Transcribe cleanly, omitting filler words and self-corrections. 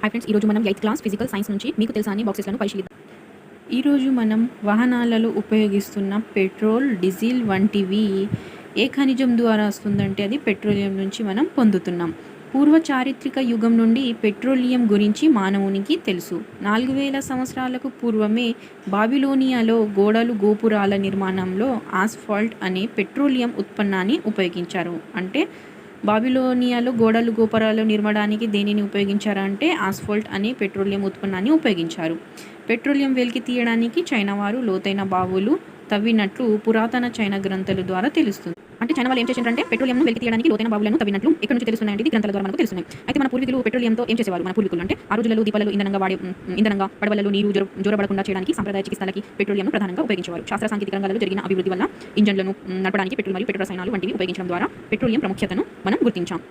Hi friends, ఈరోజు మనం 8th class physical science నుంచి మీకు తెలుసా అని బాక్సెస్లను పరిశీలిద్దాం. ఈరోజు మనం వాహనాలలో ఉపయోగిస్తున్న పెట్రోల్, డీజిల్ వంటివి ఏ ఖనిజం ద్వారా వస్తుందంటే అది పెట్రోలియం నుంచి మనం పొందుతున్నాం. పూర్వ చారిత్రక యుగం నుండి పెట్రోలియం గురించి మానవునికి తెలుసు. 4000 సంవత్సరాలకు పూర్వమే బాబిలోనియాలో గోడలు, గోపురాల నిర్మాణంలో ఆస్ఫాల్ట్ అనే పెట్రోలియం ఉత్పన్నాన్ని ఉపయోగించారు. అంటే బాబిలోనియాలో గోడలు, గోపురాలు నిర్మాణానికి దేనిని ఉపయోగించారంటే ఆస్ఫాల్ట్ అనే పెట్రోలియం ఉత్పన్నాన్ని ఉపయోగించారు. పెట్రోలియం వెలికి తీయడానికి చైనా వారు లోతైన బావులు తవ్వినట్లు పురాతన చైనా గ్రంథాల ద్వారా తెలుస్తుంది. అంటే చైనా వాళ్ళు ఏం చేశారంటే పెట్రోలియంను వెలికి తీయడానికి లోతైన బావులను తవ్వినట్లు ఎక్కడి నుంచి తెలుస్తున్నాయంటే ఇది గ్రంథాల ద్వారా మనకు తెలుస్తున్నాయి. అయితే మన పూర్వీకులు పెట్రోలియంతో ఏం చేసేవారు? మన పూర్వీకులు అంటే ఆ రోజులలో దీపాలలో ఇంధనంగా పడవలలో నీరు జోరబడకుండా చేయడానికి సాంప్రదాయ చికిత్సలకి పెట్రోలియంను ప్రధానంగా ఉపయోగించేవారు. శాస్త్ర సాంకేతిక రంగాలలో జరిగిన అభివృద్ధి వల్ల ఇంజన్లను నడపడానికి పెట్రోల్ మరియు పెట్రోల్ రసాయనాలు వంటివి ఉపయోగించడం ద్వారా పెట్రోలియం ప్రాముఖ్యతను మనం గుర్తించాం.